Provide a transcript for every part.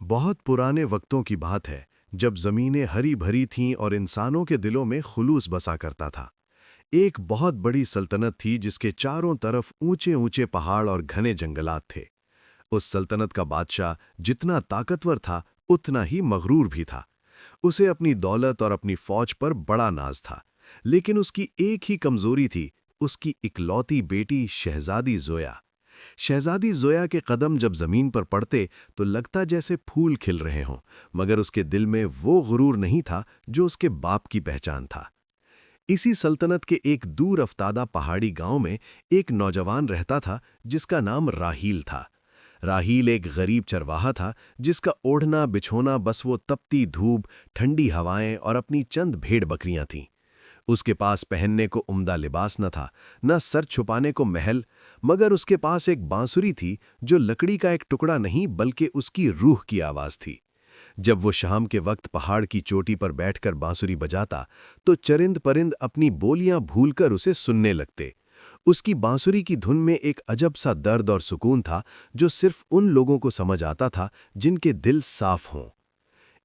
بہت پرانے وقتوں کی بات ہے جب زمینیں ہری بھری تھیں اور انسانوں کے دلوں میں خلوص بسا کرتا تھا۔ ایک بہت بڑی سلطنت تھی جس کے چاروں طرف اونچے اونچے پہاڑ اور گھنے جنگلات تھے۔ اس سلطنت کا بادشاہ جتنا طاقتور تھا اتنا ہی مغرور بھی تھا۔ اسے اپنی دولت اور اپنی فوج پر بڑا ناز تھا، لیکن اس کی ایک ہی کمزوری تھی، اس کی اکلوتی بیٹی شہزادی زویا۔ شہزادی زویا کے قدم جب زمین پر پڑتے تو لگتا جیسے پھول کھل رہے ہوں، مگر اس کے دل میں وہ غرور نہیں تھا جو اس کے باپ کی پہچان تھا۔ اسی سلطنت کے ایک دور افتادہ پہاڑی گاؤں میں ایک نوجوان رہتا تھا جس کا نام راہیل تھا۔ راہیل ایک غریب چرواہا تھا جس کا اوڑھنا بچھونا بس وہ تپتی دھوپ، ٹھنڈی ہوائیں اور اپنی چند بھیڑ بکریاں تھیں۔ اس کے پاس پہننے کو عمدہ لباس نہ تھا، نہ سر چھپانے کو محل، مگر اس کے پاس ایک بانسری تھی جو لکڑی کا ایک ٹکڑا نہیں بلکہ اس کی روح کی آواز تھی۔ جب وہ شام کے وقت پہاڑ کی چوٹی پر بیٹھ کر بانسری بجاتا تو چرند پرند اپنی بولیاں بھول کر اسے سننے لگتے۔ اس کی بانسری کی دھن میں ایک عجب سا درد اور سکون تھا جو صرف ان لوگوں کو سمجھ آتا تھا جن کے دل صاف ہوں۔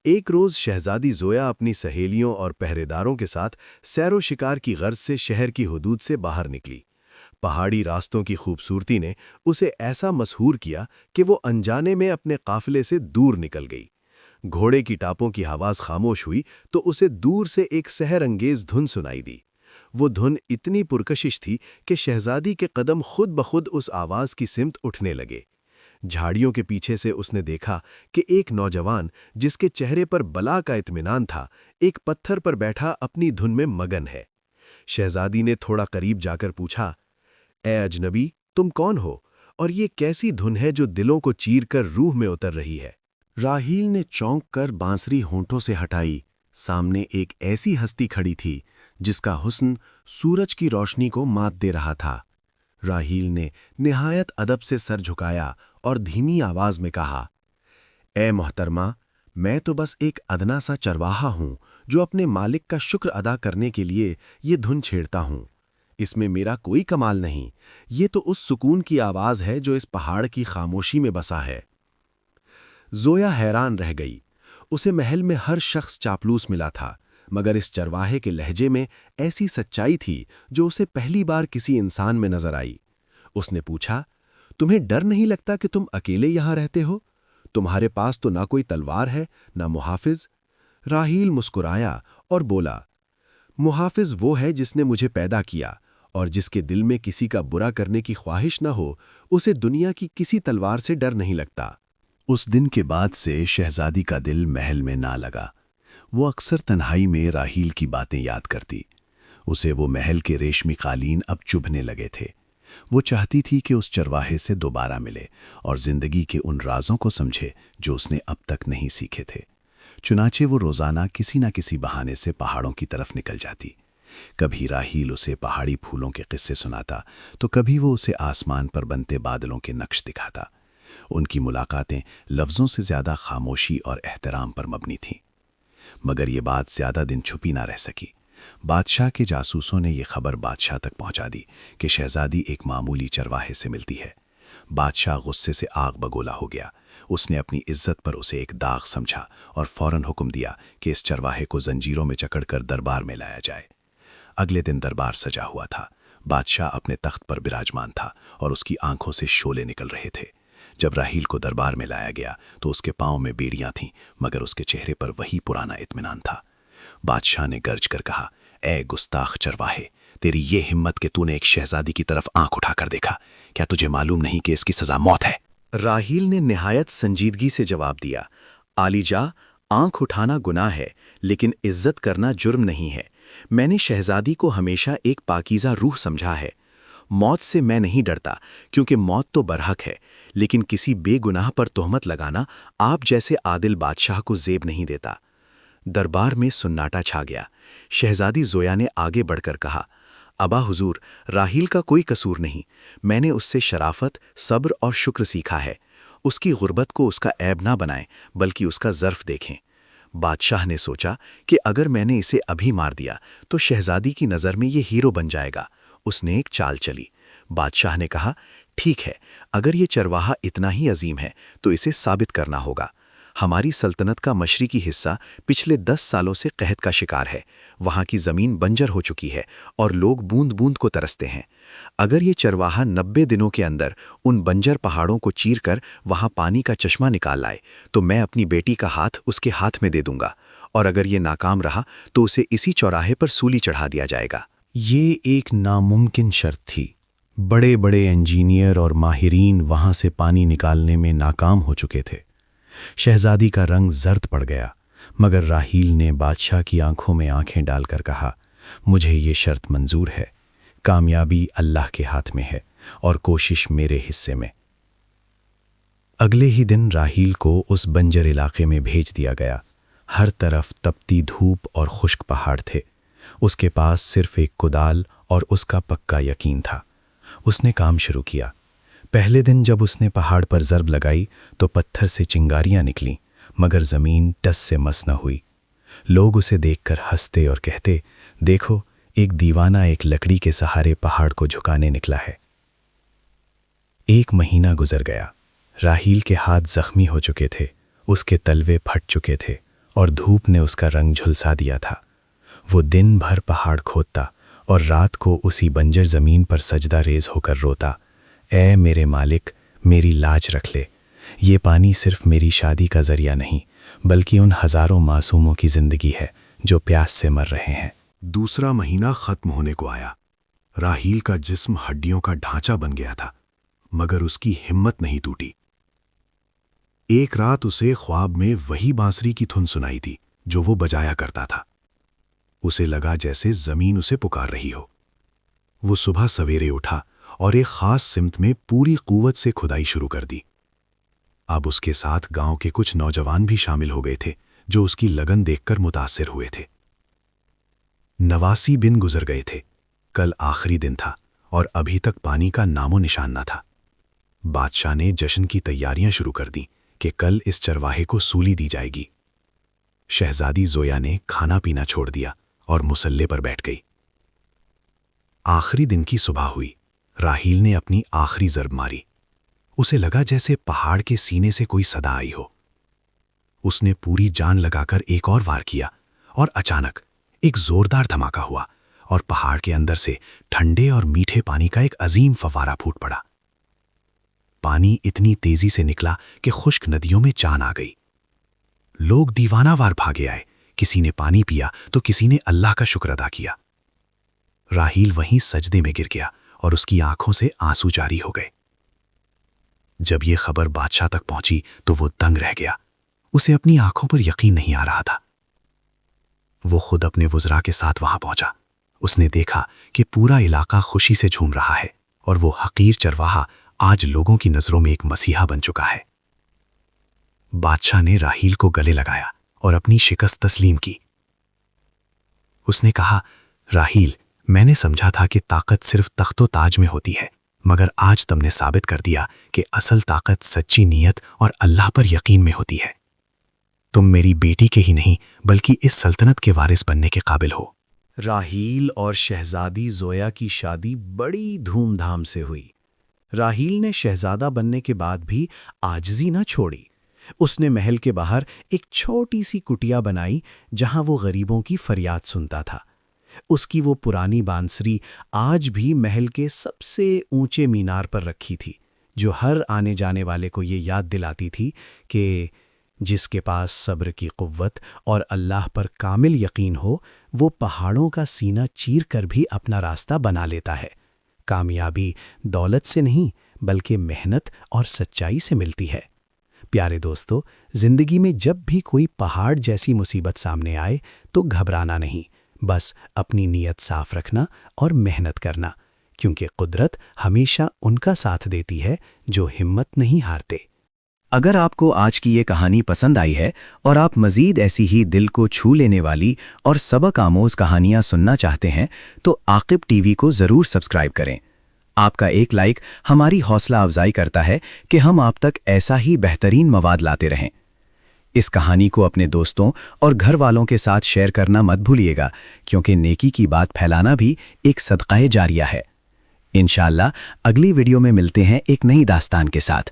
ایک روز شہزادی زویا اپنی سہیلیوں اور پہرے داروں کے ساتھ سیر و شکار کی غرض سے شہر کی حدود سے باہر نکلی۔ پہاڑی راستوں کی خوبصورتی نے اسے ایسا مسحور کیا کہ وہ انجانے میں اپنے قافلے سے دور نکل گئی۔ گھوڑے کی ٹاپوں کی آواز خاموش ہوئی تو اسے دور سے ایک سحر انگیز دھن سنائی دی۔ وہ دھن اتنی پرکشش تھی کہ شہزادی کے قدم خود بخود اس آواز کی سمت اٹھنے لگے۔ جھاڑیوں کے پیچھے سے اس نے دیکھا کہ ایک نوجوان جس کے چہرے پر بلا کا اطمینان تھا، ایک پتھر پر بیٹھا اپنی دھن میں مگن ہے۔ شہزادی نے تھوڑا قریب جا کر پوچھا، اے اجنبی، تم کون ہو اور یہ کیسی دھن ہے جو دلوں کو چیر کر روح میں اتر رہی ہے؟ راہیل نے چونک کر بانسری ہونٹوں سے ہٹائی۔ سامنے ایک ایسی ہستی کھڑی تھی جس کا حسن سورج کی روشنی کو مات دے رہا تھا۔ راہیل نے نہایت ادب سے سر جھکایا اور دھیمی آواز میں کہا، اے محترمہ، میں تو بس ایک ادنا سا چرواہا ہوں جو اپنے مالک کا شکر ادا کرنے کے لیے یہ دھن چھیڑتا ہوں۔ اس میں میرا کوئی کمال نہیں، یہ تو اس سکون کی آواز ہے جو اس پہاڑ کی خاموشی میں بسا ہے۔ زویا حیران رہ گئی۔ اسے محل میں ہر شخص چاپلوس ملا تھا، مگر اس چرواہے کے لہجے میں ایسی سچائی تھی جو اسے پہلی بار کسی انسان میں نظر آئی۔ اس نے پوچھا، تمہیں ڈر نہیں لگتا کہ تم اکیلے یہاں رہتے ہو؟ تمہارے پاس تو نہ کوئی تلوار ہے نہ محافظ۔ راہیل مسکرایا اور بولا، محافظ وہ ہے جس نے مجھے پیدا کیا، اور جس کے دل میں کسی کا برا کرنے کی خواہش نہ ہو اسے دنیا کی کسی تلوار سے ڈر نہیں لگتا۔ اس دن کے بعد سے شہزادی کا دل محل میں نہ لگا۔ وہ اکثر تنہائی میں راہیل کی باتیں یاد کرتی۔ اسے وہ محل کے ریشمی قالین اب چبھنے لگے تھے۔ وہ چاہتی تھی کہ اس چرواہے سے دوبارہ ملے اور زندگی کے ان رازوں کو سمجھے جو اس نے اب تک نہیں سیکھے تھے۔ چنانچہ وہ روزانہ کسی نہ کسی بہانے سے پہاڑوں کی طرف نکل جاتی۔ کبھی راہیل اسے پہاڑی پھولوں کے قصے سناتا تو کبھی وہ اسے آسمان پر بنتے بادلوں کے نقش دکھاتا۔ ان کی ملاقاتیں لفظوں سے زیادہ خاموشی اور احترام پر مبنی تھیں۔ مگر یہ بات زیادہ دن چھپی نہ رہ سکی۔ بادشاہ کے جاسوسوں نے یہ خبر بادشاہ تک پہنچا دی کہ شہزادی ایک معمولی چرواہے سے ملتی ہے۔ بادشاہ غصے سے آگ بگولا ہو گیا۔ اس نے اپنی عزت پر اسے ایک داغ سمجھا اور فوراً حکم دیا کہ اس چرواہے کو زنجیروں میں جکڑ کر دربار میں لایا جائے۔ اگلے دن دربار سجا ہوا تھا۔ بادشاہ اپنے تخت پر براجمان تھا اور اس کی آنکھوں سے شعلے نکل رہے تھے۔ جب راہیل کو دربار میں لایا گیا تو اس کے پاؤں میں بیڑیاں تھیں، مگر اس کے چہرے پر وہی پرانا اطمینان تھا۔ بادشاہ نے گرج کر کہا، اے گستاخ چرواہے، تیری یہ ہمت کہ تو نے ایک شہزادی کی طرف آنکھ اٹھا کر دیکھا، کیا تجھے معلوم نہیں کہ اس کی سزا موت ہے؟ راہیل نے نہایت سنجیدگی سے جواب دیا، عالی جاں، آنکھ اٹھانا گناہ ہے لیکن عزت کرنا جرم نہیں ہے۔ میں نے شہزادی کو ہمیشہ ایک پاکیزہ روح سمجھا ہے۔ موت سے میں نہیں ڈرتا کیونکہ موت تو برحق ہے، لیکن کسی بے گناہ پر تہمت لگانا آپ جیسے عادل بادشاہ کو زیب نہیں دیتا۔ دربار میں سناٹا چھا گیا۔ شہزادی زویا نے آگے بڑھ کر کہا، ابا حضور، راہیل کا کوئی قصور نہیں، میں نے اس سے شرافت، صبر اور شکر سیکھا ہے۔ اس کی غربت کو اس کا عیب نہ بنائیں بلکہ اس کا ظرف دیکھیں۔ بادشاہ نے سوچا کہ اگر میں نے اسے ابھی مار دیا تو شہزادی کی نظر میں یہ ہیرو بن جائے گا۔ اس نے ایک چال چلی۔ بادشاہ نے کہا، ٹھیک ہے، اگر یہ چرواہا اتنا ہی عظیم ہے تو اسے ثابت کرنا ہوگا۔ ہماری سلطنت کا مشرقی حصہ پچھلے 10 سالوں سے قحط کا شکار ہے۔ وہاں کی زمین بنجر ہو چکی ہے اور لوگ بوند بوند کو ترستے ہیں۔ اگر یہ چرواہا 90 دنوں کے اندر ان بنجر پہاڑوں کو چیر کر وہاں پانی کا چشمہ نکال لائے تو میں اپنی بیٹی کا ہاتھ اس کے ہاتھ میں دے دوں گا، اور اگر یہ ناکام رہا تو اسے اسی چوراہے پر سولی چڑھا دیا جائے گا۔ یہ ایک ناممکن شرط تھی۔ بڑے بڑے انجینئر اور ماہرین وہاں سے پانی نکالنے میں ناکام ہو چکے تھے۔ شہزادی کا رنگ زرد پڑ گیا، مگر راحیل نے بادشاہ کی آنکھوں میں آنکھیں ڈال کر کہا، مجھے یہ شرط منظور ہے۔ کامیابی اللہ کے ہاتھ میں ہے اور کوشش میرے حصے میں۔ اگلے ہی دن راحیل کو اس بنجر علاقے میں بھیج دیا گیا۔ ہر طرف تپتی دھوپ اور خشک پہاڑ تھے۔ اس کے پاس صرف ایک کدال اور اس کا پکا یقین تھا۔ اس نے کام شروع کیا۔ پہلے دن جب اس نے پہاڑ پر ضرب لگائی تو پتھر سے چنگاریاں نکلیں، مگر زمین ٹس سے مس نہ ہوئی۔ لوگ اسے دیکھ کر ہنستے اور کہتے، دیکھو، ایک دیوانہ ایک لکڑی کے سہارے پہاڑ کو جھکانے نکلا ہے۔ 1 مہینہ گزر گیا۔ راحیل کے ہاتھ زخمی ہو چکے تھے، اس کے تلوے پھٹ چکے تھے اور دھوپ نے اس کا رنگ جھلسا دیا تھا۔ وہ دن بھر پہاڑ کھودتا اور رات کو اسی بنجر زمین پر سجدہ ریز ہو کر روتا، اے میرے مالک، میری لاج رکھ لے۔ یہ پانی صرف میری شادی کا ذریعہ نہیں، بلکہ ان ہزاروں معصوموں کی زندگی ہے جو پیاس سے مر رہے ہیں۔ دوسرا مہینہ ختم ہونے کو آیا۔ راحیل کا جسم ہڈیوں کا ڈھانچہ بن گیا تھا، مگر اس کی ہمت نہیں ٹوٹی۔ ایک رات اسے خواب میں وہی بانسری کی دھن سنائی تھی جو وہ بجایا کرتا تھا۔ اسے لگا جیسے زمین اسے پکار رہی ہو۔ وہ صبح سویرے اٹھا اور ایک خاص سمت میں پوری قوت سے کھدائی شروع کر دی۔ اب اس کے ساتھ گاؤں کے کچھ نوجوان بھی شامل ہو گئے تھے جو اس کی لگن دیکھ کر متاثر ہوئے تھے۔ 89 دن گزر گئے تھے۔ کل آخری دن تھا اور ابھی تک پانی کا نام و نشان نہ تھا۔ بادشاہ نے جشن کی تیاریاں شروع کر دیں کہ کل اس چرواہے کو سولی دی جائے گی۔ شہزادی زویا نے کھانا پینا چھوڑ دیا اور مسلے پر بیٹھ گئی۔ آخری دن کی صبح ہوئی۔ راحیل نے اپنی آخری ضرب ماری۔ اسے لگا جیسے پہاڑ کے سینے سے کوئی صدا آئی ہو۔ اس نے پوری جان لگا کر ایک اور وار کیا، اور اچانک ایک زوردار دھماکہ ہوا اور پہاڑ کے اندر سے ٹھنڈے اور میٹھے پانی کا ایک عظیم فوارہ پھوٹ پڑا۔ پانی اتنی تیزی سے نکلا کہ خشک ندیوں میں جان آ گئی۔ لوگ دیوانہ وار بھاگے آئے، کسی نے پانی پیا تو کسی نے اللہ کا شکر ادا کیا۔ راحیل وہیں سجدے میں گر گیا اور اس کی آنکھوں سے آنسو جاری ہو گئے۔ جب یہ خبر بادشاہ تک پہنچی تو وہ دنگ رہ گیا۔ اسے اپنی آنکھوں پر یقین نہیں آ رہا تھا۔ وہ خود اپنے وزراء کے ساتھ وہاں پہنچا۔ اس نے دیکھا کہ پورا علاقہ خوشی سے جھوم رہا ہے اور وہ حقیر چرواہا آج لوگوں کی نظروں میں ایک مسیحا بن چکا ہے۔ بادشاہ نے راحیل کو گلے لگایا اور اپنی شکست تسلیم کی۔ اس نے کہا، راحیل، میں نے سمجھا تھا کہ طاقت صرف تخت و تاج میں ہوتی ہے، مگر آج تم نے ثابت کر دیا کہ اصل طاقت سچی نیت اور اللہ پر یقین میں ہوتی ہے۔ تم میری بیٹی کے ہی نہیں بلکہ اس سلطنت کے وارث بننے کے قابل ہو۔ راحیل اور شہزادی زویا کی شادی بڑی دھوم دھام سے ہوئی۔ راحیل نے شہزادہ بننے کے بعد بھی عاجزی نہ چھوڑی۔ اس نے محل کے باہر ایک چھوٹی سی کٹیا بنائی جہاں وہ غریبوں کی فریاد سنتا تھا۔ اس کی وہ پرانی بانسری آج بھی محل کے سب سے اونچے مینار پر رکھی تھی، جو ہر آنے جانے والے کو یہ یاد دلاتی تھی کہ جس کے پاس صبر کی قوت اور اللہ پر کامل یقین ہو، وہ پہاڑوں کا سینہ چیر کر بھی اپنا راستہ بنا لیتا ہے۔ کامیابی دولت سے نہیں بلکہ محنت اور سچائی سے ملتی ہے۔ پیارے دوستو، زندگی میں جب بھی کوئی پہاڑ جیسی مصیبت سامنے آئے تو گھبرانا نہیں، بس اپنی نیت صاف رکھنا اور محنت کرنا، کیونکہ قدرت ہمیشہ ان کا ساتھ دیتی ہے جو ہمت نہیں ہارتے۔ اگر آپ کو آج کی یہ کہانی پسند آئی ہے اور آپ مزید ایسی ہی دل کو چھو لینے والی اور سبق آموز کہانیاں سننا چاہتے ہیں تو عاقب ٹی وی کو ضرور سبسکرائب کریں۔ آپ کا ایک لائک ہماری حوصلہ افزائی کرتا ہے کہ ہم آپ تک ایسا ہی بہترین مواد لاتے رہیں۔ اس کہانی کو اپنے دوستوں اور گھر والوں کے ساتھ شیئر کرنا مت بھولیے گا، کیونکہ نیکی کی بات پھیلانا بھی ایک صدقہ جاریہ ہے۔ انشاءاللہ اگلی ویڈیو میں ملتے ہیں ایک نئی داستان کے ساتھ۔